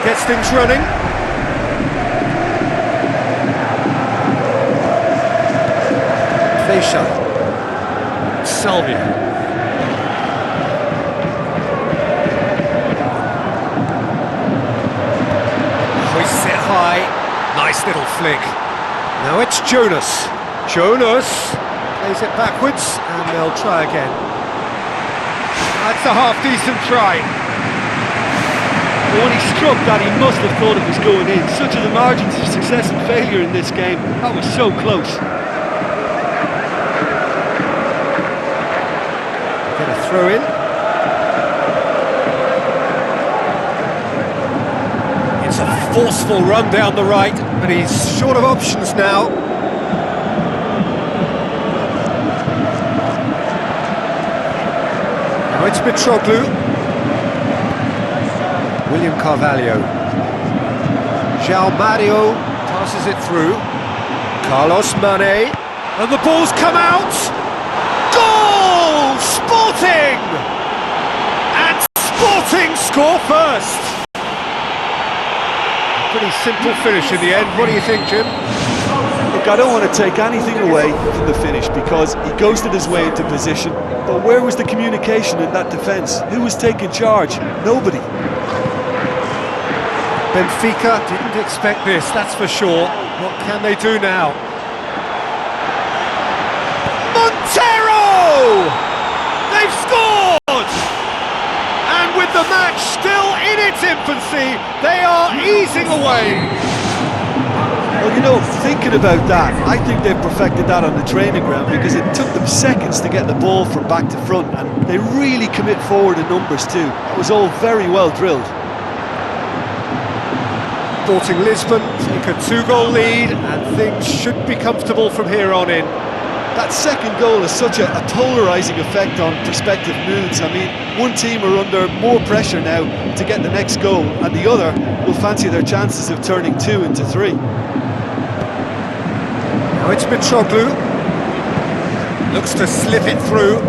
Gets things running. Benfica. Salvia. Hoists it high. Nice little flick. Now it's Jonas. Jonas plays it backwards, and they'll try again. That's a half-decent try. But when he struck that, he must have thought it was going in. Such are the margins of success and failure in this game. That was so close. Get a throw in. It's a forceful run down the right, but he's short of options now. Now it's Mitroglou. William Carvalho. João Mario passes it through. Carlos Mane. And the ball's come out! Goal! Sporting! And Sporting score first! A pretty simple finish in the end. What do you think, Jim? Look, I don't want to take anything away from the finish because he ghosted his way into position. But where was the communication in that defence? Who was taking charge? Nobody. Benfica didn't expect this, that's for sure. What can they do now? Montero! They've scored! And with the match still in its infancy, they are easing away. Well, you know, thinking about that, I think they've perfected that on the training ground because it took them seconds to get the ball from back to front, and they really commit forward in numbers too. It was all very well drilled. Sporting Lisbon take a 2-goal lead, and things should be comfortable from here on in. That second goal has such a polarising effect on prospective moods. I mean, one team are under more pressure now to get the next goal, and the other will fancy their chances of turning 2 into 3. Now it's Mitroglou. Looks to slip it through.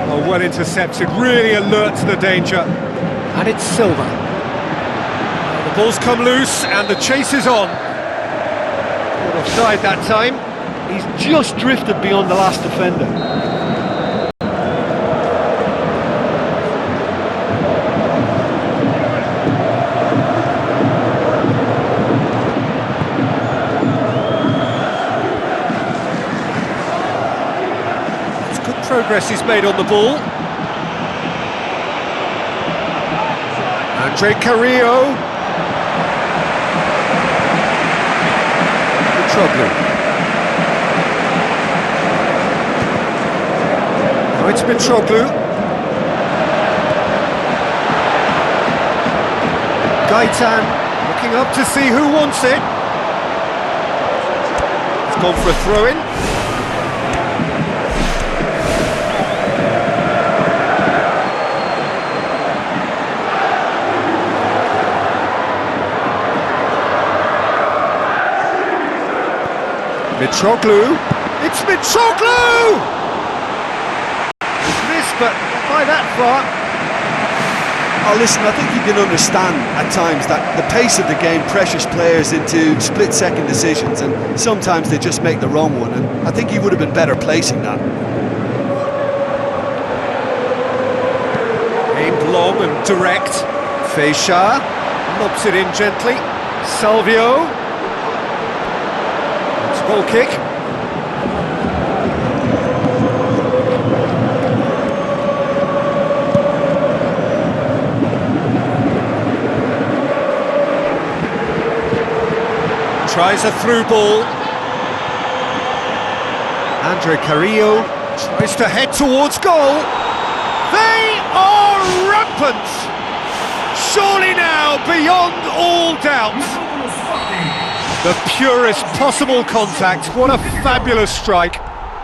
Oh, well intercepted, really alert to the danger. And it's Silva. The ball's come loose, and the chase is on. Caught offside that time. He's just drifted beyond the last defender. It's good progress he's made on the ball. Andre Carrillo. Mitroglou. Now it's Mitroglou. Gaitan looking up to see who wants it. It's gone for a throw-in. Mitroglou. It's Mitroglou! But by that far. Oh, listen, I think you can understand at times that the pace of the game pressures players into split-second decisions, and sometimes they just make the wrong one, and I think he would have been better placing that. Aimed long and direct. Feixa lobs it in gently. Salvio. It's a goal kick. Tries a through ball. Andre Carrillo tries to head towards goal. They are rampant! Surely now, beyond all doubt. The purest possible contact. What a fabulous strike.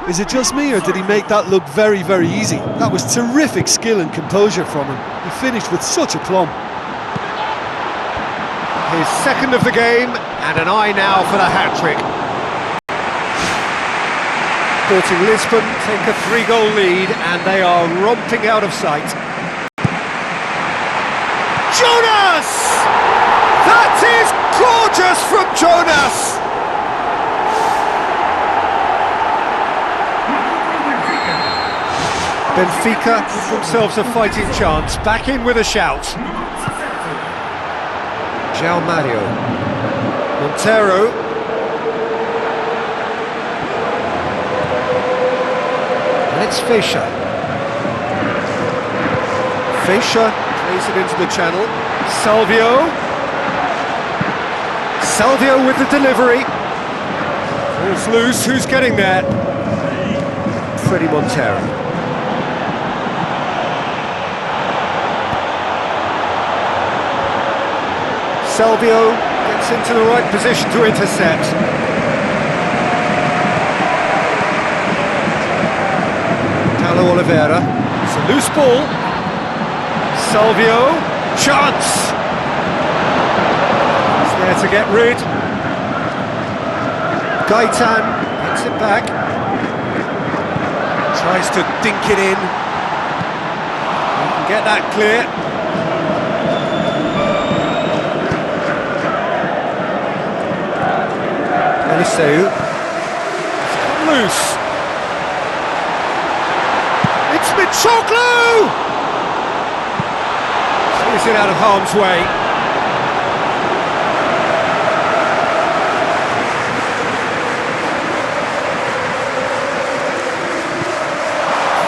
Is it just me, or did he make that look very, very easy? That was terrific skill and composure from him. He finished with such aplomb. His second of the game, and an eye now for the hat-trick. Sporting Lisbon take a 3-goal lead, and they are romping out of sight. Jonas! That That is gorgeous from Jonas! Benfica give themselves a fighting chance, back in with a shout. João Mario. Montero. And it's Fischer. Fischer plays it into the channel. Salvio with the delivery. Falls loose, who's getting there? Freddie Montero. Salvio gets into the right position to intercept. Paulo Oliveira. It's a loose ball. Salvio. Chance! He's there to get rid. Gaitan gets it back. Tries to dink it in. He can get that clear. Eliseu. It's come loose. It's Mitroglou! Clears it out of harm's way.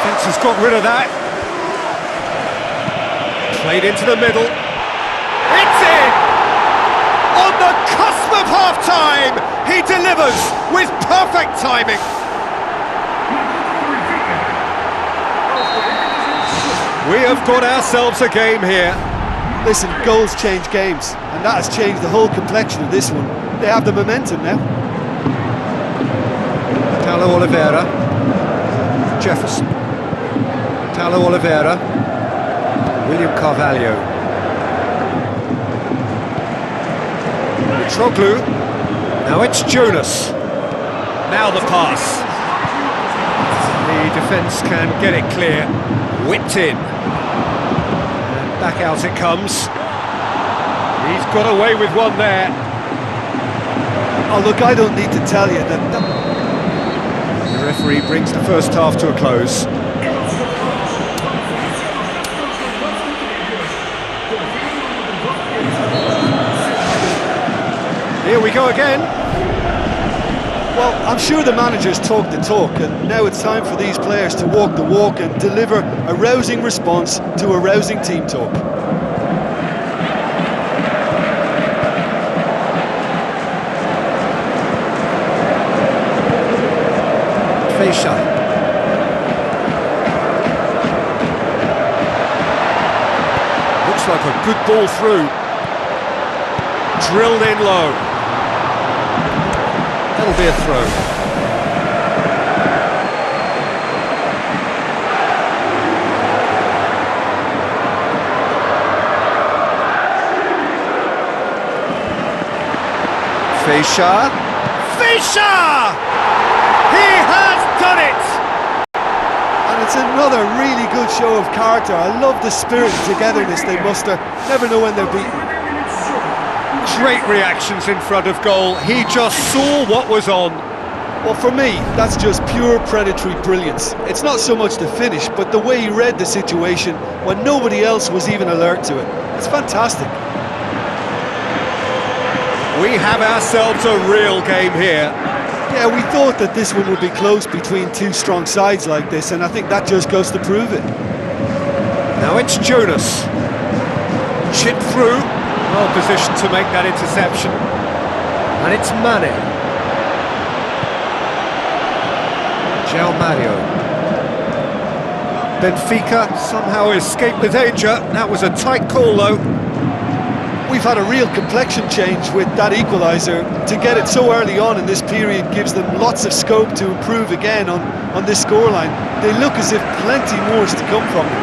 Defence has got rid of that. Played into the middle. It's in! On the cusp of half-time! He delivers with perfect timing. We have got ourselves a game here. Listen, goals change games, and that has changed the whole complexion of this one. They have the momentum now. Paulo Oliveira. Jefferson. Paulo Oliveira. William Carvalho. Mitroglou. Now it's Jonas. Now the pass. The defence can get it clear. Whipped in. And back out it comes. He's got away with one there. Oh look, I don't need to tell you that... The referee brings the first half to a close. Here we go again. Well, I'm sure the manager's talked the talk, and now it's time for these players to walk the walk and deliver a rousing response to a rousing team talk. Fischer. Looks like a good ball through. Drilled in low. That'll be a throw. Fischer. Fischer! He has done it! And it's another really good show of character. I love the spirit and togetherness they muster. Never know when they're beaten. Great reactions in front of goal. He just saw what was on. Well, for me, that's just pure predatory brilliance. It's not so much the finish, but the way he read the situation when nobody else was even alert to it. It's fantastic. We have ourselves a real game here. Yeah, we thought that this one would be close between two strong sides like this, and I think that just goes to prove it. Now it's Jonas. Chip through. Well positioned to make that interception. And it's Mane. João Mario. Benfica somehow escaped the danger. That was a tight call though. We've had a real complexion change with that equaliser. To get it so early on in this period gives them lots of scope to improve again on this scoreline. They look as if plenty more is to come from them.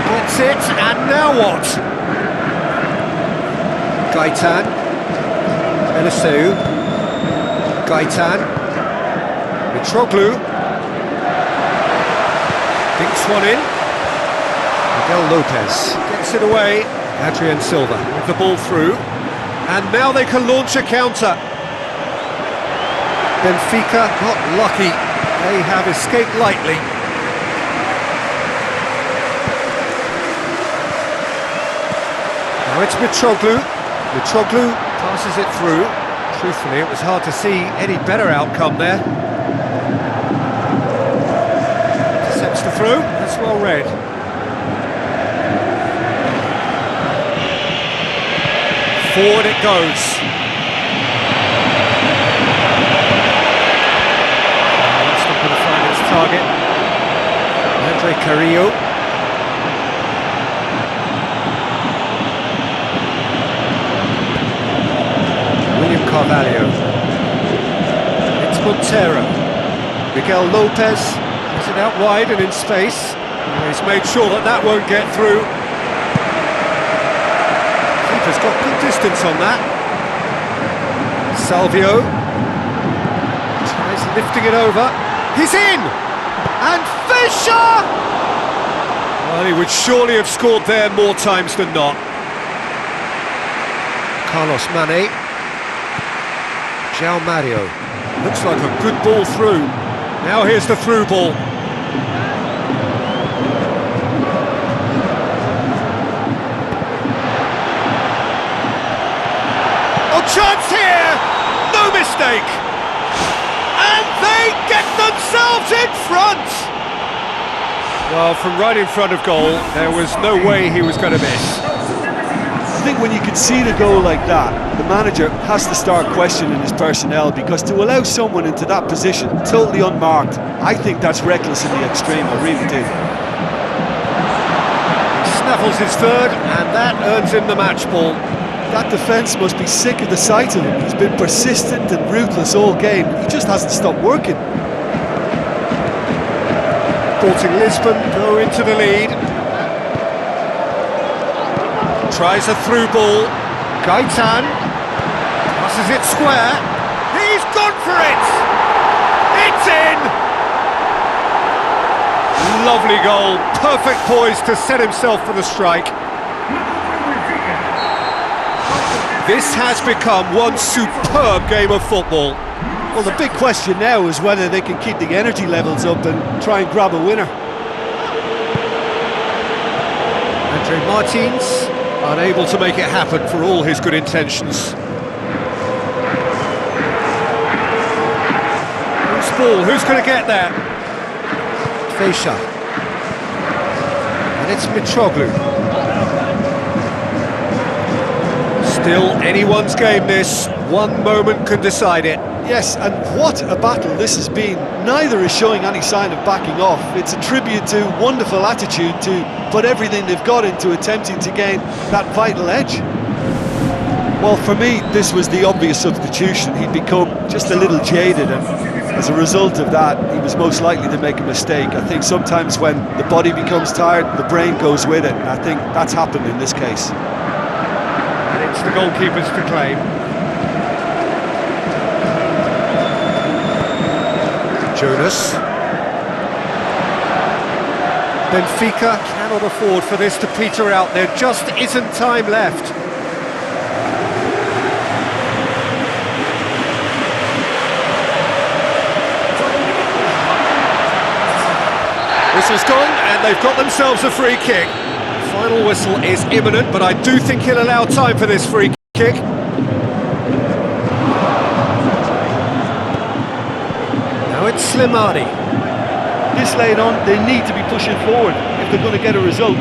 Gets it, and now what? Gaitan, Eliseu, Gaitan, Mitroglou, dinks one in, Miguel Lopez gets it away, Adrian Silva with the ball through, And now they can launch a counter. Benfica got lucky. They have escaped lightly. Now it's Mitroglou. Mitroglou passes it through. Truthfully, it was hard to see any better outcome there. Intercepts the through. That's well read. Forward it goes. That's not going to find its target. Andre Carrillo. William Carvalho. It's Montero. Miguel Lopez has it out wide and in space. He's made sure that that won't get through. Keeper's got good distance on that. Salvio tries lifting it over. He's in! And Fischer! Well, he would surely have scored there more times than not. Carlos Mane. João Mario. Looks like a good ball through. Now here's the through ball. Oh, chance here! No mistake! And they get themselves in front! Well, from right in front of goal, there was no way he was going to miss. I think when you concede a goal like that, the manager has to start questioning his personnel, because to allow someone into that position totally unmarked, I think that's reckless in the extreme, I really do. He snaffles his third, and that earns him the match ball. That defence must be sick of the sight of him. He's been persistent and ruthless all game. He just hasn't stopped working. Sporting Lisbon go into the lead. Tries a through ball. Gaitan passes it square. He's gone for it! It's in! Lovely goal. Perfect poise to set himself for the strike. This has become one superb game of football. Well, the big question now is whether they can keep the energy levels up and try and grab a winner. Andre Martins unable to make it happen for all his good intentions. Who's ball? Who's going to get there? Fischer. And it's Mitroglou. Still anyone's game this. One moment can decide it. Yes, and what a battle this has been. Neither is showing any sign of backing off. It's a tribute to wonderful attitude to put everything they've got into attempting to gain that vital edge. Well, for me, this was the obvious substitution. He'd become just a little jaded, and as a result of that, he was most likely to make a mistake. I think sometimes when the body becomes tired, the brain goes with it, and I think that's happened in this case. And it's the goalkeepers to claim. Jonas. Benfica cannot afford for this to peter out. There just isn't time left. Whistle's gone, and they've got themselves a free kick. The final whistle is imminent, but I do think he'll allow time for this free kick. Now it's Slimani. This late on, they need to be pushing forward if they're going to get a result.